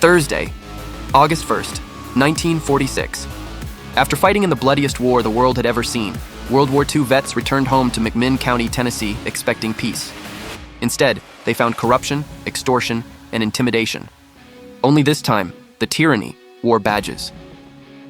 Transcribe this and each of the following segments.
Thursday, August 1st, 1946. After fighting in the bloodiest war the world had ever seen, World War II vets returned home to McMinn County, Tennessee, expecting peace. Instead, they found corruption, extortion, and intimidation. Only this time, the tyranny wore badges.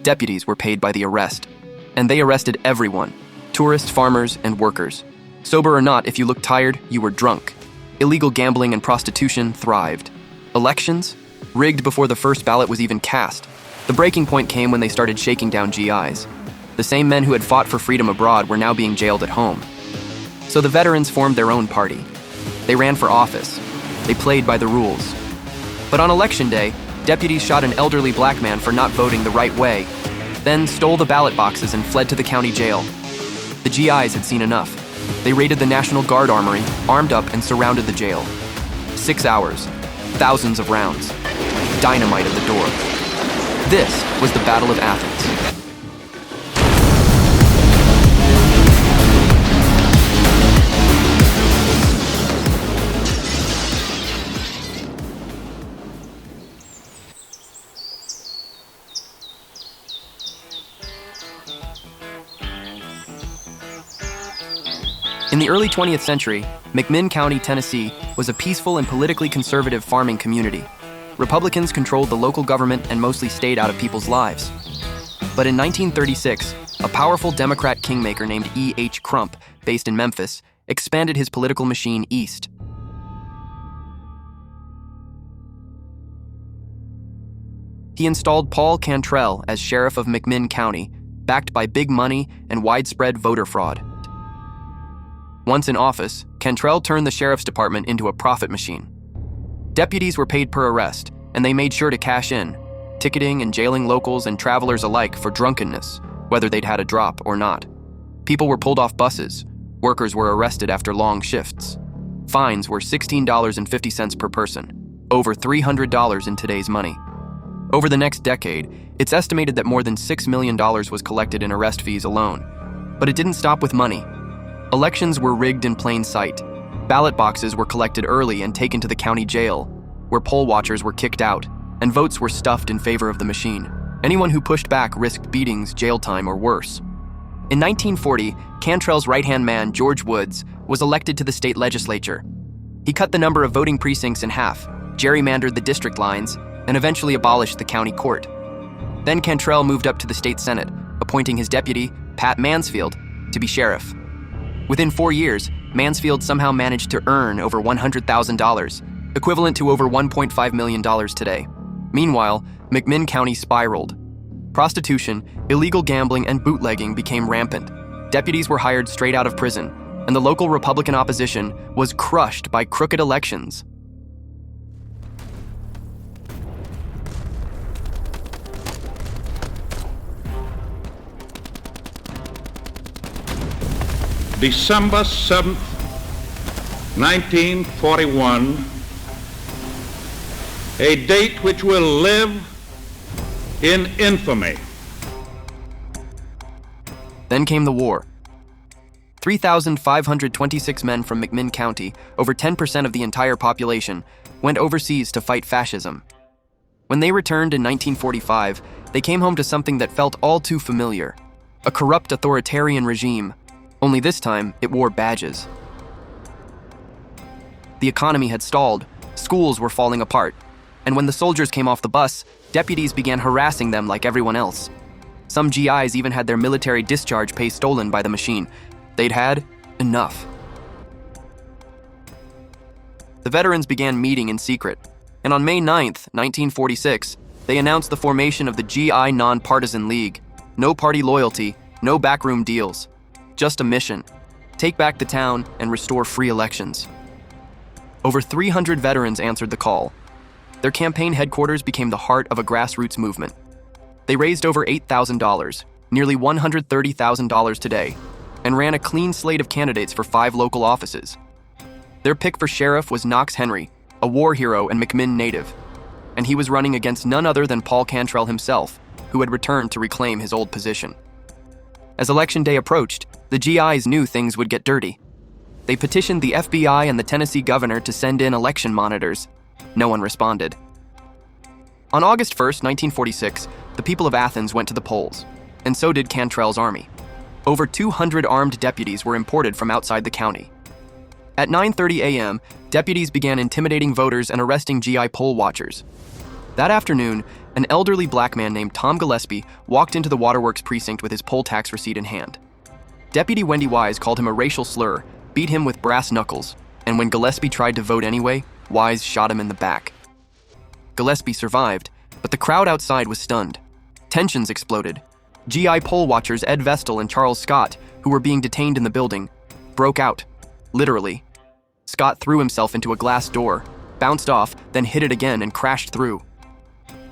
Deputies were paid by the arrest, and they arrested everyone, tourists, farmers, and workers. Sober or not, if you looked tired, you were drunk. Illegal gambling and prostitution thrived. Elections? Rigged before the first ballot was even cast. The breaking point came when they started shaking down GIs. The same men who had fought for freedom abroad were now being jailed at home. So the veterans formed their own party. They ran for office. They played by the rules. But on election day, deputies shot an elderly black man for not voting the right way, then stole the ballot boxes and fled to the county jail. The GIs had seen enough. They raided the National Guard armory, armed up, and surrounded the jail. 6 hours, thousands of rounds, dynamite at the door. This was the Battle of Athens. In the early 20th century, McMinn County, Tennessee was a peaceful and politically conservative farming community. Republicans controlled the local government and mostly stayed out of people's lives. But in 1936, a powerful Democrat kingmaker named E.H. Crump, based in Memphis, expanded his political machine east. He installed Paul Cantrell as sheriff of McMinn County, backed by big money and widespread voter fraud. Once in office, Cantrell turned the sheriff's department into a profit machine. Deputies were paid per arrest, and they made sure to cash in, ticketing and jailing locals and travelers alike for drunkenness, whether they'd had a drop or not. People were pulled off buses. Workers were arrested after long shifts. Fines were $16.50 per person, over $300 in today's money. Over the next decade, it's estimated that more than $6 million was collected in arrest fees alone. But it didn't stop with money. Elections were rigged in plain sight. Ballot boxes were collected early and taken to the county jail, where poll watchers were kicked out, and votes were stuffed in favor of the machine. Anyone who pushed back risked beatings, jail time, or worse. In 1940, Cantrell's right-hand man, George Woods, was elected to the state legislature. He cut the number of voting precincts in half, gerrymandered the district lines, and eventually abolished the county court. Then Cantrell moved up to the state senate, appointing his deputy, Pat Mansfield, to be sheriff. Within 4 years, Mansfield somehow managed to earn over $100,000, equivalent to over $1.5 million today. Meanwhile, McMinn County spiraled. Prostitution, illegal gambling, and bootlegging became rampant. Deputies were hired straight out of prison, and the local Republican opposition was crushed by crooked elections. December 7th, 1941, a date which will live in infamy. Then came the war. 3,526 men from McMinn County, over 10% of the entire population, went overseas to fight fascism. When they returned in 1945, they came home to something that felt all too familiar: a corrupt authoritarian regime. Only this time, it wore badges. The economy had stalled, schools were falling apart, and when the soldiers came off the bus, deputies began harassing them like everyone else. Some GIs even had their military discharge pay stolen by the machine. They'd had enough. The veterans began meeting in secret, and on May 9th, 1946, they announced the formation of the GI Nonpartisan League. No party loyalty, no backroom deals. Just a mission: take back the town and restore free elections. Over 300 veterans answered the call. Their campaign headquarters became the heart of a grassroots movement. They raised over $8,000, nearly $130,000 today, and ran a clean slate of candidates for 5 local offices. Their pick for sheriff was Knox Henry, a war hero and McMinn native, and he was running against none other than Paul Cantrell himself, who had returned to reclaim his old position. As election day approached, the GIs knew things would get dirty. They petitioned the FBI and the Tennessee governor to send in election monitors. No one responded. On August 1st, 1946, the people of Athens went to the polls, and so did Cantrell's army. Over 200 armed deputies were imported from outside the county. At 9:30 a.m., deputies began intimidating voters and arresting GI poll watchers. That afternoon, an elderly black man named Tom Gillespie walked into the waterworks precinct with his poll tax receipt in hand. Deputy Wendy Wise called him a racial slur, beat him with brass knuckles, and when Gillespie tried to vote anyway, Wise shot him in the back. Gillespie survived, but the crowd outside was stunned. Tensions exploded. GI poll watchers Ed Vestal and Charles Scott, who were being detained in the building, broke out. Literally. Scott threw himself into a glass door, bounced off, then hit it again and crashed through.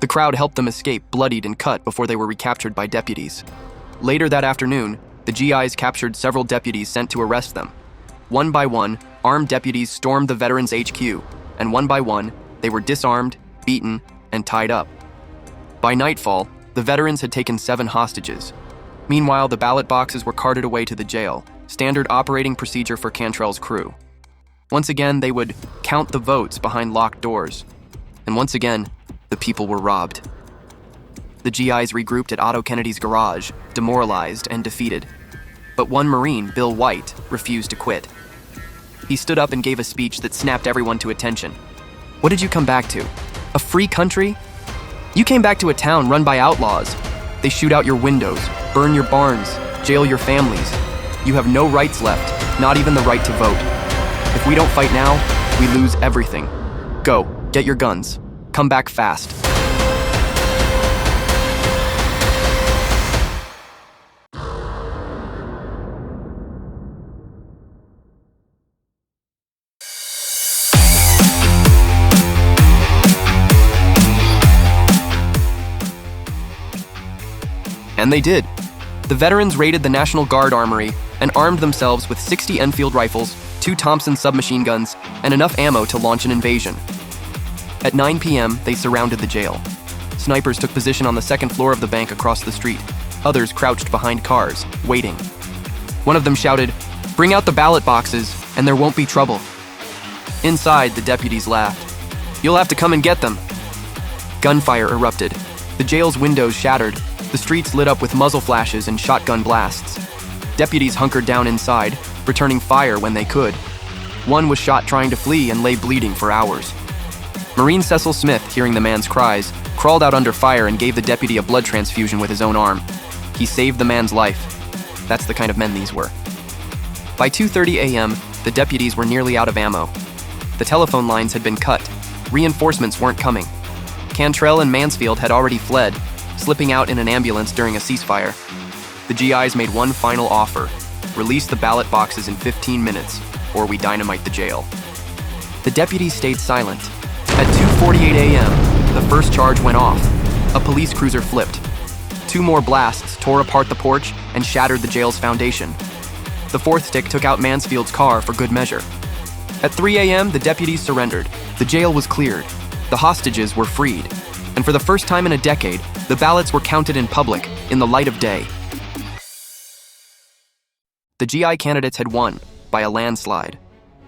The crowd helped them escape, bloodied and cut, before they were recaptured by deputies. Later that afternoon, the GIs captured several deputies sent to arrest them. One by one, armed deputies stormed the veterans' HQ, and one by one, they were disarmed, beaten, and tied up. By nightfall, the veterans had taken 7 hostages. Meanwhile, the ballot boxes were carted away to the jail, standard operating procedure for Cantrell's crew. Once again, they would count the votes behind locked doors. And once again, the people were robbed. The GIs regrouped at Otto Kennedy's garage, demoralized and defeated. But one Marine, Bill White, refused to quit. He stood up and gave a speech that snapped everyone to attention. What did you come back to? A free country? You came back to a town run by outlaws. They shoot out your windows, burn your barns, jail your families. You have no rights left, not even the right to vote. If we don't fight now, we lose everything. Go, get your guns. Come back fast. And they did. The veterans raided the National Guard armory and armed themselves with 60 Enfield rifles, 2 Thompson submachine guns, and enough ammo to launch an invasion. At 9 p.m., they surrounded the jail. Snipers took position on the second floor of the bank across the street. Others crouched behind cars, waiting. One of them shouted, "Bring out the ballot boxes, and there won't be trouble." Inside, the deputies laughed. "You'll have to come and get them." Gunfire erupted. The jail's windows shattered. The streets lit up with muzzle flashes and shotgun blasts. Deputies hunkered down inside, returning fire when they could. One was shot trying to flee and lay bleeding for hours. Marine Cecil Smith, hearing the man's cries, crawled out under fire and gave the deputy a blood transfusion with his own arm. He saved the man's life. That's the kind of men these were. By 2:30 a.m., the deputies were nearly out of ammo. The telephone lines had been cut. Reinforcements weren't coming. Cantrell and Mansfield had already fled, slipping out in an ambulance during a ceasefire. The GIs made one final offer: release the ballot boxes in 15 minutes, or we dynamite the jail. The deputies stayed silent. At 2:48 a.m., the first charge went off. A police cruiser flipped. 2 more blasts tore apart the porch and shattered the jail's foundation. The 4th stick took out Mansfield's car for good measure. At 3 a.m., the deputies surrendered. The jail was cleared. The hostages were freed. And for the first time in a decade, the ballots were counted in public, in the light of day. The GI candidates had won, by a landslide.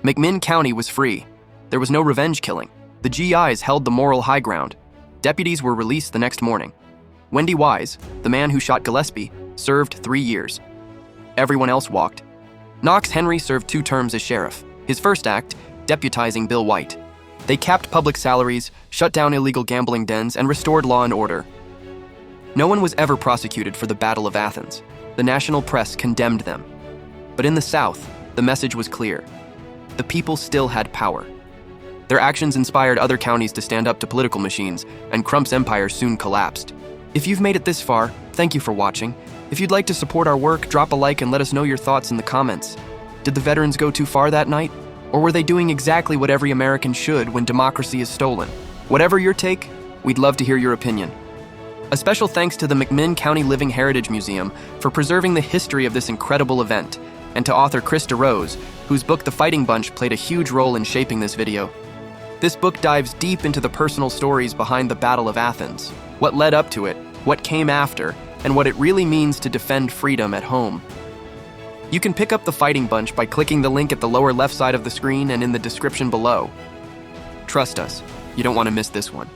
McMinn County was free. There was no revenge killing. The GIs held the moral high ground. Deputies were released the next morning. Wendy Wise, the man who shot Gillespie, served 3 years. Everyone else walked. Knox Henry served 2 terms as sheriff, his first act, deputizing Bill White. They capped public salaries, shut down illegal gambling dens, and restored law and order. No one was ever prosecuted for the Battle of Athens. The national press condemned them. But in the South, the message was clear. The people still had power. Their actions inspired other counties to stand up to political machines, and Crump's empire soon collapsed. If you've made it this far, thank you for watching. If you'd like to support our work, drop a like and let us know your thoughts in the comments. Did the veterans go too far that night? Or were they doing exactly what every American should when democracy is stolen? Whatever your take, we'd love to hear your opinion. A special thanks to the McMinn County Living Heritage Museum for preserving the history of this incredible event, and to author Chris DeRose, whose book The Fighting Bunch played a huge role in shaping this video. This book dives deep into the personal stories behind the Battle of Athens, what led up to it, what came after, and what it really means to defend freedom at home. You can pick up The Fighting Bunch by clicking the link at the lower left side of the screen and in the description below. Trust us, you don't want to miss this one.